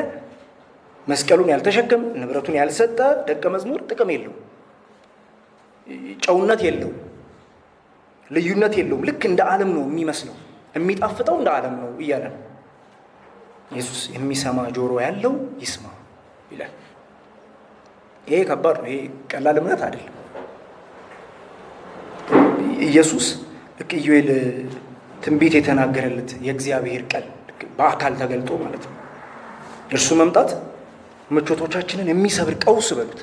Speaker 1: መስቀሉን ያልተሸከመ፣ ንብረቱን ያልሰጠ ደቀ መዝሙር ጥቅም የለውም፣ ጨውነት የለውም፣ ልዩነት የለውም። ልክ እንደ ዓለም ነው የሚመስለው፣ የሚጣፍጠው እንደ ዓለም ነው እያለ ነው ኢየሱስ። የሚሰማ ጆሮ ያለው ይስማ ይላል። ይሄ ከባድ ነው። ይሄ ቀላል እምነት አይደለም። ኢየሱስ ልክ ኢዩኤል ትንቢት የተናገረለት የእግዚአብሔር ቃል በአካል ተገልጦ ማለት ነው። እርሱ መምጣት ምቾቶቻችንን የሚሰብር ቀውስ በሉት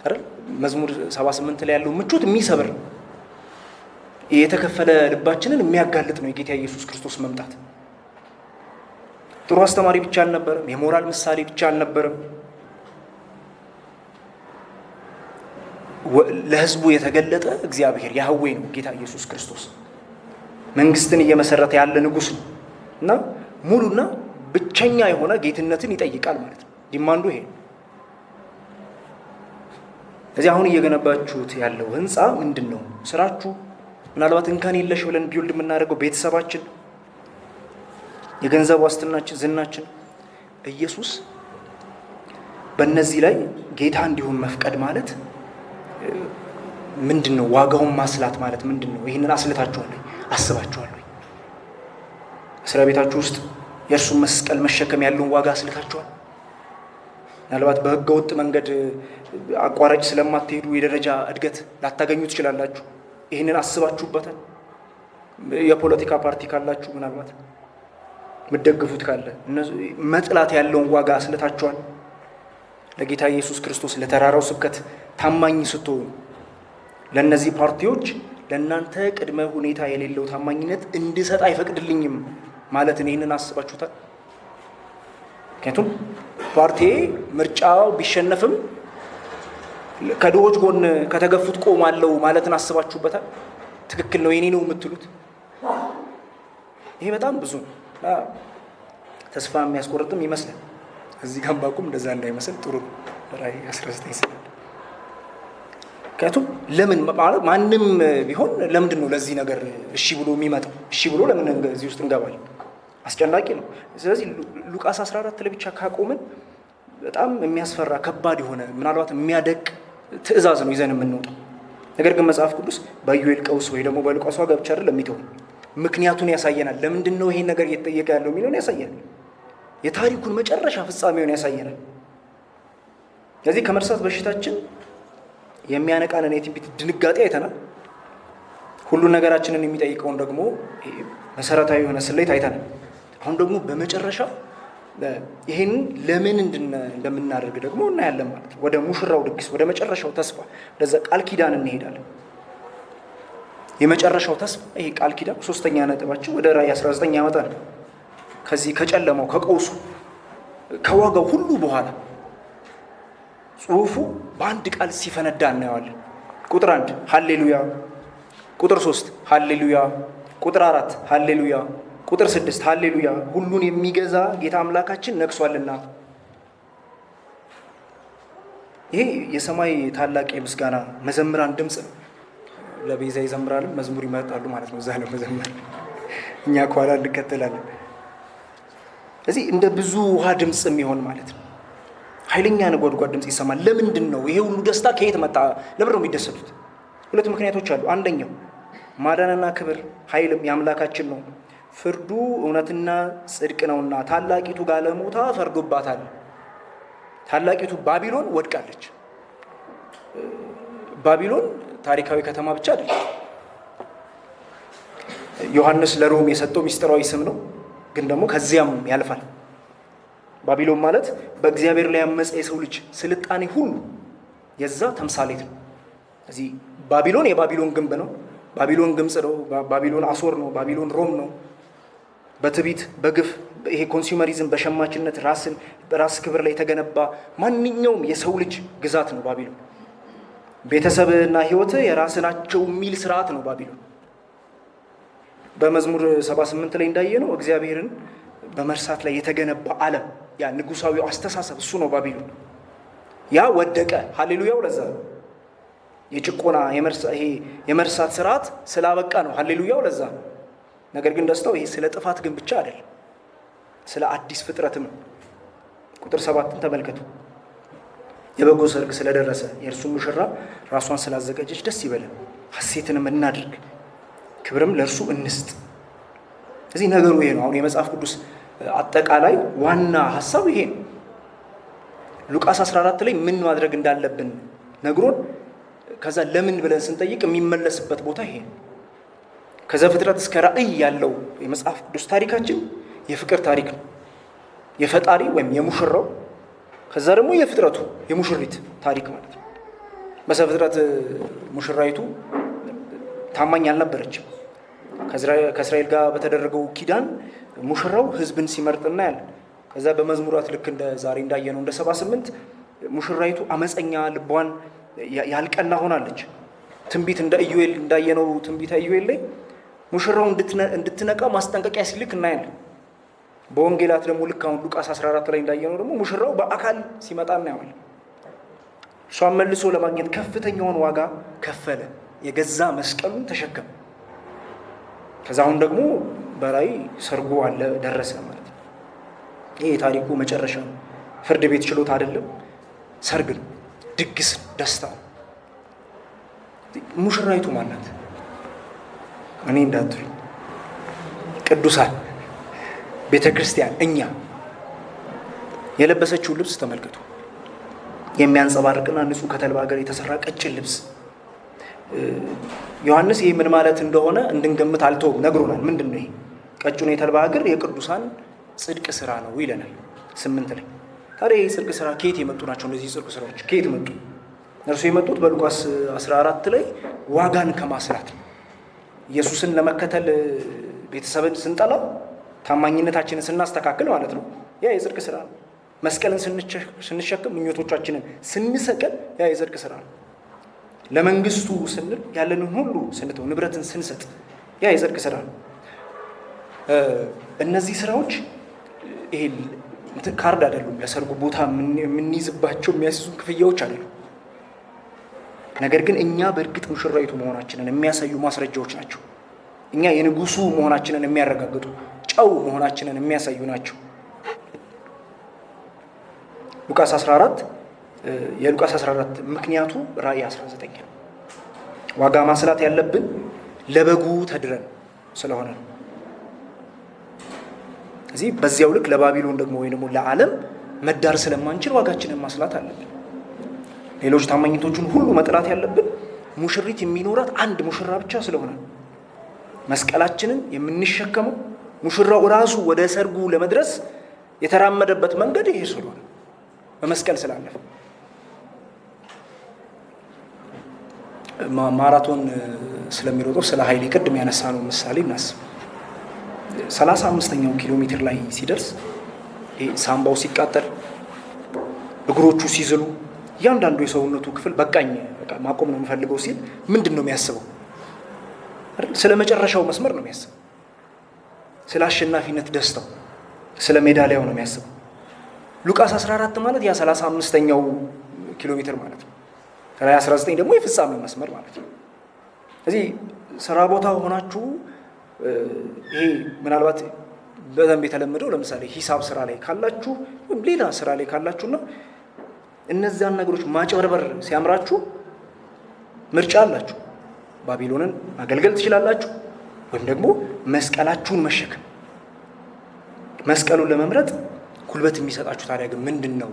Speaker 1: አይደል? መዝሙር 78 ላይ ያለው ምቾት የሚሰብር ነው። የተከፈለ ልባችንን የሚያጋልጥ ነው የጌታ ኢየሱስ ክርስቶስ መምጣት። ጥሩ አስተማሪ ብቻ አልነበረም፣ የሞራል ምሳሌ ብቻ አልነበረም። ለሕዝቡ የተገለጠ እግዚአብሔር ያህዌ ነው ጌታ ኢየሱስ ክርስቶስ። መንግስትን እየመሰረተ ያለ ንጉሥ ነው እና ሙሉና ብቸኛ የሆነ ጌትነትን ይጠይቃል ማለት ነው። ዲማንዱ ይሄ ነው። እዚህ አሁን እየገነባችሁት ያለው ህንፃ ምንድን ነው? ስራችሁ ምናልባት እንከን የለሽ ብለን ቢውልድ የምናደርገው ቤተሰባችን፣ የገንዘብ ዋስትናችን፣ ዝናችን። ኢየሱስ በእነዚህ ላይ ጌታ እንዲሆን መፍቀድ ማለት ምንድን ነው? ዋጋውን ማስላት ማለት ምንድን ነው? ይህንን አስልታችኋል? አስባችኋል? እስራ ቤታችሁ ውስጥ የእርሱን መስቀል መሸከም ያለውን ዋጋ አስልታችኋል? ምናልባት በህገ ወጥ መንገድ አቋራጭ ስለማትሄዱ የደረጃ እድገት ላታገኙ ትችላላችሁ። ይህንን አስባችሁበታል? የፖለቲካ ፓርቲ ካላችሁ ምናልባት የምትደግፉት ካለ መጥላት ያለውን ዋጋ አስልታችኋል? ለጌታ ኢየሱስ ክርስቶስ ለተራራው ስብከት ታማኝ ስትሆኑ ለእነዚህ ፓርቲዎች ለእናንተ ቅድመ ሁኔታ የሌለው ታማኝነት እንድሰጥ አይፈቅድልኝም ማለትን ይህንን አስባችሁታል? ምክንያቱም ፓርቲ ምርጫው ቢሸነፍም ከድሆች ጎን ከተገፉት ቆማለሁ ማለትን አስባችሁበታል? ትክክል ነው የኔ ነው የምትሉት? ይሄ በጣም ብዙ ተስፋ የሚያስቆርጥም ይመስላል። እዚህ ጋር ባቁም እንደዛ እንዳይመስል ጥሩ ራዕይ 19 ስላለ። ምክንያቱም ለምን ማለት ማንም ቢሆን ለምንድን ነው ለዚህ ነገር እሺ ብሎ የሚመጣው? እሺ ብሎ ለምን እዚህ ውስጥ እንገባለን? አስጨናቂ ነው። ስለዚህ ሉቃስ 14 ላይ ብቻ ካቆምን በጣም የሚያስፈራ ከባድ የሆነ ምናልባት የሚያደቅ ትእዛዝ ነው ይዘን የምንወጣው። ነገር ግን መጽሐፍ ቅዱስ በኢዮኤል ቀውስ ወይ ደግሞ በሉቃስ ዋጋ ብቻ አይደለም የሚተው፣ ምክንያቱን ያሳየናል። ለምንድን ነው ይሄን ነገር እየተጠየቀ ያለው የሚለውን ያሳየናል። የታሪኩን መጨረሻ ፍጻሜውን ያሳየናል። ስለዚህ ከመርሳት በሽታችን የሚያነቃንን የትንቢት ድንጋጤ አይተናል። ሁሉ ነገራችንን የሚጠይቀውን ደግሞ መሰረታዊ የሆነ ስሌት አይተናል። አሁን ደግሞ በመጨረሻ ይሄን ለምን እንደምናደርግ ደግሞ እናያለን ማለት ነው። ወደ ሙሽራው ድግስ፣ ወደ መጨረሻው ተስፋ፣ ወደዛ ቃል ኪዳን እንሄዳለን። የመጨረሻው ተስፋ ይሄ ቃል ኪዳን ሶስተኛ ነጥባችን ወደ ራዕይ 19 ያመጣል። ከዚህ ከጨለማው ከቀውሱ ከዋጋው ሁሉ በኋላ ጽሑፉ በአንድ ቃል ሲፈነዳ እናየዋለን። ቁጥር 1 ሃሌሉያ፣ ቁጥር 3 ሃሌሉያ፣ ቁጥር 4 ሃሌሉያ፣ ቁጥር 6 ሃሌሉያ፣ ሁሉን የሚገዛ ጌታ አምላካችን ነግሷልና። ይሄ የሰማይ ታላቅ የምስጋና መዘምራን ድምፅ ነው። ለቤዛ ይዘምራሉ፣ መዝሙር ይመርጣሉ ማለት ነው። እዛ ነው መዘመር፣ እኛ ከኋላ እንከተላለን። እዚህ እንደ ብዙ ውሃ ድምፅ የሚሆን ማለት ነው። ኃይለኛ ነጎድጓድ ድምፅ ይሰማል። ለምንድን ነው ይሄ ሁሉ ደስታ? ከየት መጣ? ለምን ነው የሚደሰቱት? ሁለት ምክንያቶች አሉ። አንደኛው ማዳንና ክብር ኃይልም የአምላካችን ነው፣ ፍርዱ እውነትና ጽድቅ ነውና ታላቂቱ ጋለሞታ ፈርዶባታል። ታላቂቱ ባቢሎን ወድቃለች። ባቢሎን ታሪካዊ ከተማ ብቻ አይደለም። ዮሐንስ ለሮም የሰጠው ሚስጥራዊ ስም ነው፣ ግን ደግሞ ከዚያም ያልፋል። ባቢሎን ማለት በእግዚአብሔር ላይ ያመፀ የሰው ልጅ ስልጣኔ ሁሉ የዛ ተምሳሌት ነው። እዚህ ባቢሎን የባቢሎን ግንብ ነው። ባቢሎን ግብጽ ነው። ባቢሎን አሶር ነው። ባቢሎን ሮም ነው። በትዕቢት በግፍ ይሄ ኮንሱመሪዝም በሸማችነት በራስ ክብር ላይ የተገነባ ማንኛውም የሰው ልጅ ግዛት ነው ባቢሎን። ቤተሰብና ሕይወት የራስ ናቸው የሚል ስርዓት ነው ባቢሎን። በመዝሙር 78 ላይ እንዳየ ነው እግዚአብሔርን በመርሳት ላይ የተገነባ ዓለም፣ ያ ንጉሳዊው አስተሳሰብ እሱ ነው ባቢሎን። ያ ወደቀ። ሃሌሉያው ለዛ ነው። የጭቆና የመርሳት ስርዓት ስላበቃ ነው። ሃሌሉያው ለዛ ነው። ነገር ግን ደስታው ይሄ ስለ ጥፋት ግን ብቻ አይደለም፣ ስለ አዲስ ፍጥረትም። ቁጥር 7 ተመልከቱ። የበጎ ሰርግ ስለደረሰ የእርሱ ሙሽራ ራሷን ስላዘጋጀች ደስ ይበለን፣ ሐሴትንም እናድርግ፣ ክብርም ለእርሱ እንስጥ። እዚህ ነገሩ ይሄ ነው። አሁን የመጽሐፍ ቅዱስ አጠቃላይ ዋና ሐሳብ ይሄ ነው። ሉቃስ 14 ላይ ምን ማድረግ እንዳለብን ነግሮን ከዛ ለምን ብለን ስንጠይቅ የሚመለስበት ቦታ ይሄ ነው። ከዘፍጥረት እስከ ራዕይ ያለው የመጽሐፍ ቅዱስ ታሪካችን የፍቅር ታሪክ ነው። የፈጣሪ ወይም የሙሽራው፣ ከዛ ደግሞ የፍጥረቱ የሙሽሪት ታሪክ ማለት ነው። በዘፍጥረት ሙሽራይቱ ታማኝ አልነበረችም። ከእስራኤል ጋር በተደረገው ኪዳን ሙሽራው ህዝብን ሲመርጥ እናያለን። ከዛ በመዝሙራት ልክ እንደ ዛሬ እንዳየነው እንደ 78 ሙሽራይቱ አመፀኛ ልቧን ያልቀና ሆናለች። ትንቢት እንደ ኢዩኤል እንዳየነው ትንቢተ ኢዩኤል ላይ ሙሽራው እንድትነቃ ማስጠንቀቂያ ሲልክ እናያለን። በወንጌላት ደግሞ ልክ አሁን ሉቃስ 14 ላይ እንዳየነው ደግሞ ሙሽራው በአካል ሲመጣ እናየዋለን። እሷን መልሶ ለማግኘት ከፍተኛውን ዋጋ ከፈለ፣ የገዛ መስቀሉን ተሸከመ። ከዛ አሁን ደግሞ በራእይ ሰርጉ አለ ደረሰ ማለት ነው። ይሄ የታሪኩ መጨረሻ ነው። ፍርድ ቤት ችሎት አይደለም፣ ሰርግ ነው፣ ድግስ፣ ደስታ ነው። ሙሽራይቱ ማናት? እኔ እንዳትሉ ቅዱሳን ቤተ ክርስቲያን፣ እኛ የለበሰችው ልብስ ተመልከቱ። የሚያንጸባርቅና ንጹህ ከተልባ ጋር የተሰራ ቀጭን ልብስ። ዮሐንስ ይህ ምን ማለት እንደሆነ እንድንገምት አልተውም፣ ነግሮናል። ምንድን ነው ይሄ? ቀጭኑ የተልባ እግር የቅዱሳን ጽድቅ ስራ ነው ይለናል 8 ላይ። ታዲያ ይህ ጽድቅ ስራ ከየት የመጡ ናቸው? እነዚህ ጽድቅ ስራዎች ከየት መጡ? እነርሱ የመጡት በሉቃስ 14 ላይ ዋጋን ከማስላት ነው። ኢየሱስን ለመከተል ቤተሰብን ስንጠላው ታማኝነታችንን ስናስተካክል ማለት ነው። ያ የጽድቅ ስራ ነው። መስቀልን ስንሸክም ምኞቶቻችንን ስንሰቀል ያ የጽድቅ ስራ ነው። ለመንግስቱ ስንል ያለንን ሁሉ ስንተው ንብረትን ስንሰጥ ያ የጽድቅ ስራ ነው። እነዚህ ስራዎች ይሄ ካርድ አይደሉም። ለሰርጉ ቦታ የምንይዝባቸው የሚያስይዙ ክፍያዎች አይደሉም። ነገር ግን እኛ በእርግጥ ሙሽራይቱ መሆናችንን የሚያሳዩ ማስረጃዎች ናቸው። እኛ የንጉሱ መሆናችንን የሚያረጋግጡ ጨው መሆናችንን የሚያሳዩ ናቸው። ሉቃስ 14 የሉቃስ 14 ምክንያቱ ራእይ 19 ነው። ዋጋ ማስላት ያለብን ለበጉ ተድረን ስለሆነ ነው። እዚህ በዚያው ልክ ለባቢሎን ደግሞ ወይ ደግሞ ለዓለም መዳር ስለማንችል ዋጋችንን ማስላት አለብን። ሌሎች ታማኝቶቹን ሁሉ መጥራት ያለብን ሙሽሪት የሚኖራት አንድ ሙሽራ ብቻ ስለሆነ መስቀላችንን የምንሸከመው ሙሽራው ራሱ ወደ ሰርጉ ለመድረስ የተራመደበት መንገድ ይሄ ስለሆነ በመስቀል ስላለፈ። ማራቶን ስለሚሮጠው ስለ ኃይሌ ቅድም ያነሳነው ምሳሌ እናስብ። 35ኛው ኪሎ ሜትር ላይ ሲደርስ ሳምባው ሲቃጠል፣ እግሮቹ ሲዝሉ፣ እያንዳንዱ የሰውነቱ ክፍል በቃኝ በቃ ማቆም ነው የምፈልገው ሲል ምንድን ነው የሚያስበው? ስለ መጨረሻው መስመር ነው የሚያስበው። ስለ አሸናፊነት ደስታው፣ ስለ ሜዳሊያው ነው የሚያስበው። ሉቃስ 14 ማለት ያ 35ኛው ኪሎ ሜትር ማለት ነው። ራእይ 19 ደግሞ የፍጻሜው መስመር ማለት ነው። እዚህ ስራ ቦታ ሆናችሁ ይሄ ምናልባት በደንብ የተለመደው ለምሳሌ ሂሳብ ስራ ላይ ካላችሁ ወይም ሌላ ስራ ላይ ካላችሁና እነዚያን ነገሮች ማጭበርበር ሲያምራችሁ ምርጫ አላችሁ። ባቢሎንን ማገልገል ትችላላችሁ ወይም ደግሞ መስቀላችሁን መሸከም። መስቀሉን ለመምረጥ ጉልበት የሚሰጣችሁ ታዲያ ግን ምንድን ነው?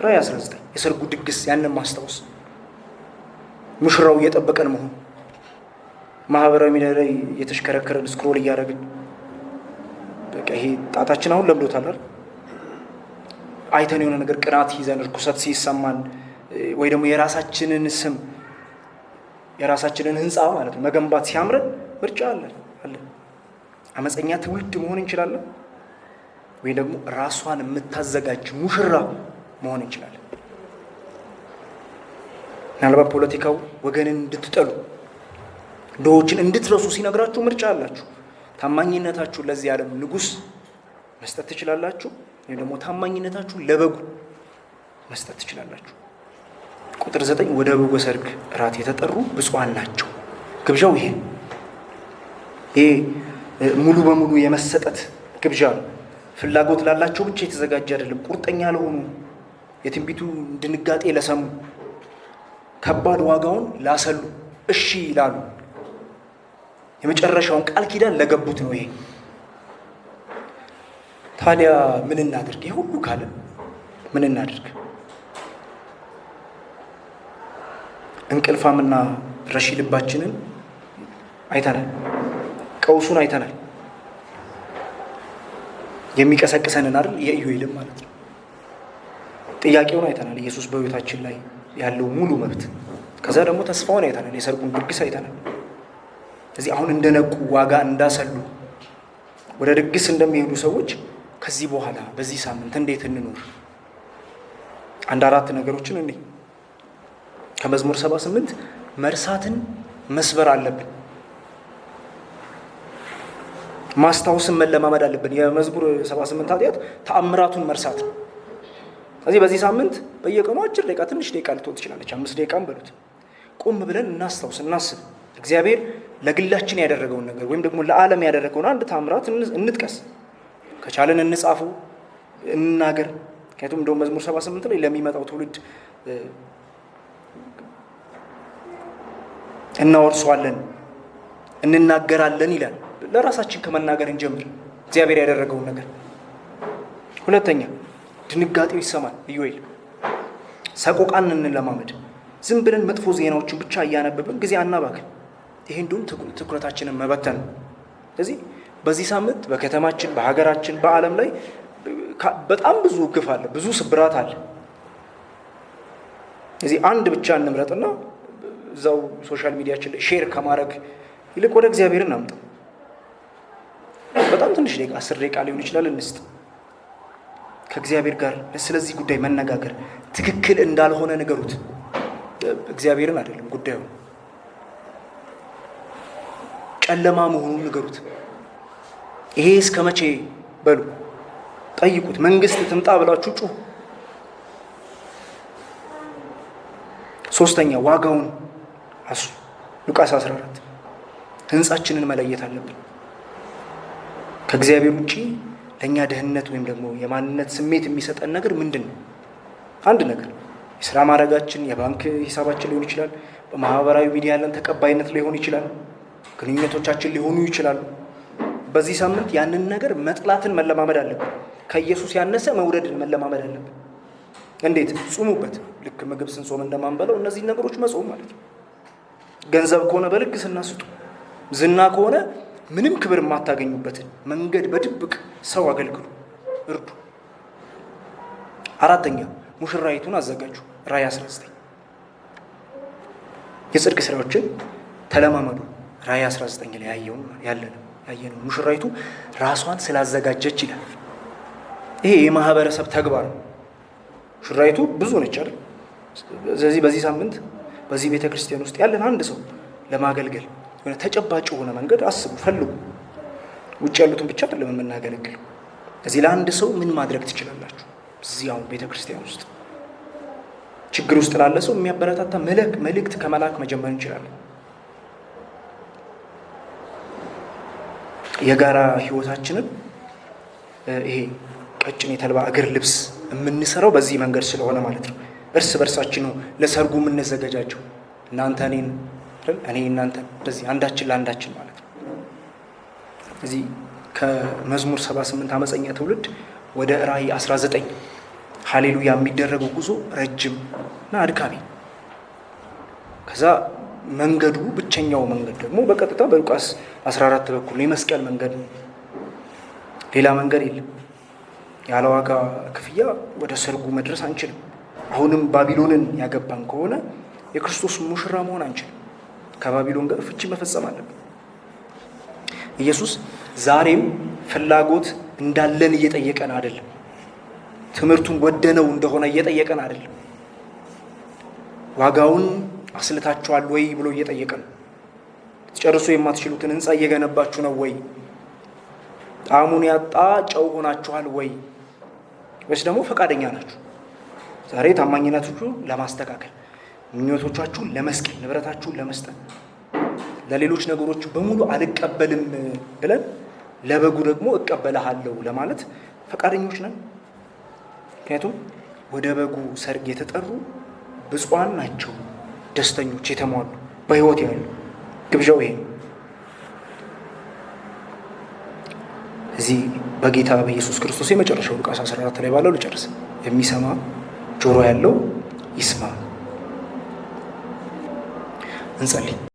Speaker 1: ራእይ 19 የሰርጉ ድግስ፣ ያንን ማስታወስ፣ ሙሽራው እየጠበቀን መሆን፣ ማህበራዊ ሚዲያ ላይ የተሽከረከረን ስክሮል እያደረግን በቃ ይሄ ጣታችን አሁን ለምዶታል አይደል? አይተን የሆነ ነገር ቅናት ይዘን ርኩሰት ሲሰማን ወይ ደግሞ የራሳችንን ስም የራሳችንን ህንፃ ማለት ነው መገንባት ሲያምረን ምርጫ አለን። አመፀኛ ትውልድ መሆን እንችላለን ወይ ደግሞ ራሷን የምታዘጋጅ ሙሽራ መሆን እንችላለን። ምናልባት ፖለቲካው ወገንን እንድትጠሉ ድሆችን እንድትረሱ ሲነግራችሁ ምርጫ አላችሁ። ታማኝነታችሁ ለዚህ ዓለም ንጉሥ መስጠት ትችላላችሁ ወይ ደግሞ ታማኝነታችሁ ለበጉ መስጠት ትችላላችሁ። ቁጥር 9 ወደ በጉ ሰርግ እራት የተጠሩ ብፁዓን ናቸው። ግብዣው ይሄ ሙሉ በሙሉ የመሰጠት ግብዣ ነው። ፍላጎት ላላቸው ብቻ የተዘጋጀ አይደለም። ቁርጠኛ ለሆኑ፣ የትንቢቱ ድንጋጤ ለሰሙ፣ ከባድ ዋጋውን ላሰሉ፣ እሺ ይላሉ፣ የመጨረሻውን ቃል ኪዳን ለገቡት ነው ይሄ። ታዲያ ምን እናድርግ? ይሄ ሁሉ ካለ ምን እናድርግ? እንቅልፋምና ረሺ ልባችንን አይተናል። ቀውሱን አይተናል። የሚቀሰቅሰንን አይደል? የኢዩኤልም ማለት ነው። ጥያቄውን አይተናል። ኢየሱስ በሕይወታችን ላይ ያለው ሙሉ መብት። ከዛ ደግሞ ተስፋውን አይተናል። የሰርጉን ድግስ አይተናል። ስለዚህ አሁን እንደነቁ ዋጋ እንዳሰሉ ወደ ድግስ እንደሚሄዱ ሰዎች ከዚህ በኋላ በዚህ ሳምንት እንዴት እንኖር? አንድ 4 ነገሮችን እንዴ ከመዝሙር 78 መርሳትን መስበር አለብን። ማስታወስን መለማመድ አለብን። የመዝሙር 78 ኃጢአት ተአምራቱን መርሳት ነው። ስለዚህ በዚህ ሳምንት በየቀኑ አጭር ደቂቃ ትንሽ ደቂቃ ልትሆን ትችላለች፣ 5 ደቂቃም በሉት፣ ቆም ብለን እናስታውስ፣ እናስብ። እግዚአብሔር ለግላችን ያደረገውን ነገር ወይም ደግሞ ለዓለም ያደረገውን አንድ ተአምራት እንጥቀስ። ከቻለን እንጻፈው፣ እንናገር። ምክንያቱም እንደውም መዝሙር 78 ላይ ለሚመጣው ትውልድ እናወርሰዋለን፣ እንናገራለን ይላል። ለራሳችን ከመናገር እንጀምር እግዚአብሔር ያደረገውን ነገር። ሁለተኛ ድንጋጤው ይሰማል። ኢዮኤል ሰቆቃን እንለማመድ። ዝም ብለን መጥፎ ዜናዎችን ብቻ እያነበብን ጊዜ አናባክን። ይሄ እንደውም ትኩረታችንን መበተን ነው። ስለዚህ በዚህ ሳምንት በከተማችን፣ በሀገራችን፣ በዓለም ላይ በጣም ብዙ ግፍ አለ፣ ብዙ ስብራት አለ። ስለዚህ አንድ ብቻ እንምረጥና እዛው ሶሻል ሚዲያችን ላይ ሼር ከማድረግ ይልቅ ወደ እግዚአብሔር እናምጣው። በጣም ትንሽ ደቂቃ 10 ደቂቃ ሊሆን ይችላል እንስጥ። ከእግዚአብሔር ጋር ስለዚህ ጉዳይ መነጋገር። ትክክል እንዳልሆነ ንገሩት፣ እግዚአብሔርን አይደለም ጉዳዩ። ጨለማ መሆኑን ንገሩት። ይሄ እስከ መቼ በሉ፣ ጠይቁት። መንግስት ትምጣ ብላችሁ ጩሁ። ሶስተኛ ዋጋውን አሱ ሉቃስ 14 ህንጻችንን መለየት አለብን። ከእግዚአብሔር ውጪ ለእኛ ደህንነት ወይም ደግሞ የማንነት ስሜት የሚሰጠን ነገር ምንድን ነው? አንድ ነገር የስራ ማድረጋችን፣ የባንክ ሂሳባችን ሊሆን ይችላል። በማህበራዊ ሚዲያ ያለን ተቀባይነት ሊሆን ይችላል። ግንኙነቶቻችን ሊሆኑ ይችላሉ። በዚህ ሳምንት ያንን ነገር መጥላትን መለማመድ አለብን። ከኢየሱስ ያነሰ መውደድን መለማመድ አለብን። እንዴት? ጹሙበት። ልክ ምግብ ስንጾም እንደማንበለው እነዚህ ነገሮች መጾም ማለት ነው። ገንዘብ ከሆነ በልግስና ስጡ። ዝና ከሆነ ምንም ክብር የማታገኙበትን መንገድ በድብቅ ሰው አገልግሉ፣ እርዱ። አራተኛ ሙሽራይቱን አዘጋጁ። ራእይ 19 የጽድቅ ስራዎችን ተለማመዱ። ራእይ 19 ላይ ያየነው ሙሽራይቱ ራሷን ስላዘጋጀች ይላል። ይሄ የማህበረሰብ ተግባር ነው። ሙሽራይቱ ብዙ ነች አይደል? ስለዚህ በዚህ ሳምንት በዚህ ቤተክርስቲያን ውስጥ ያለን አንድ ሰው ለማገልገል የሆነ ተጨባጭ የሆነ መንገድ አስቡ፣ ፈልጉ። ውጭ ያሉትን ብቻ አይደለም የምናገለግለው። እዚህ ለአንድ ሰው ምን ማድረግ ትችላላችሁ? እዚህ አሁን ቤተክርስቲያን ውስጥ ችግር ውስጥ ላለ ሰው የሚያበረታታ መልእክት ከመላክ መጀመር እንችላለን። የጋራ ህይወታችንን ይሄ ቀጭን የተልባ እግር ልብስ የምንሰራው በዚህ መንገድ ስለሆነ ማለት ነው። እርስ በርሳችን ነው ለሰርጉ የምንዘገጃቸው። እናንተ እኔ እናንተ፣ እንደዚህ አንዳችን ለአንዳችን ማለት ነው። እዚህ ከመዝሙር 78 አመፀኛ ትውልድ ወደ ራእይ 19 ሃሌሉያ የሚደረገው ጉዞ ረጅም እና አድካሚ። ከዛ መንገዱ ብቸኛው መንገድ ደግሞ በቀጥታ በሉቃስ 14 በኩል ነው፣ የመስቀል መንገድ ነው። ሌላ መንገድ የለም። ያለ ዋጋ ክፍያ ወደ ሰርጉ መድረስ አንችልም። አሁንም ባቢሎንን ያገባን ከሆነ የክርስቶስ ሙሽራ መሆን አንችልም። ከባቢሎን ጋር ፍቺ መፈጸም አለብን። ኢየሱስ ዛሬም ፍላጎት እንዳለን እየጠየቀን አይደለም። ትምህርቱን ወደነው እንደሆነ እየጠየቀን አይደለም። ዋጋውን አስልታችኋል ወይ ብሎ እየጠየቀን ነው። ጨርሶ የማትችሉትን ህንፃ እየገነባችሁ ነው ወይ? ጣዕሙን ያጣ ጨው ሆናችኋል ወይ? ወይስ ደግሞ ፈቃደኛ ናችሁ ዛሬ ታማኝነታችሁን ለማስተካከል፣ ምኞቶቻችሁን ለመስቀል፣ ንብረታችሁን ለመስጠት፣ ለሌሎች ነገሮች በሙሉ አልቀበልም ብለን ለበጉ ደግሞ እቀበልሃለሁ ለማለት ፈቃደኞች ነን? ምክንያቱም ወደ በጉ ሰርግ የተጠሩ ብፁዓን ናቸው፣ ደስተኞች፣ የተሟሉ በህይወት ያሉ። ግብዣው ይሄ ነው። እዚህ በጌታ በኢየሱስ ክርስቶስ የመጨረሻው ሉቃስ 14 ላይ ባለው ልጨርስ። የሚሰማ ጆሮ ያለው ይስማ። እንጸልይ።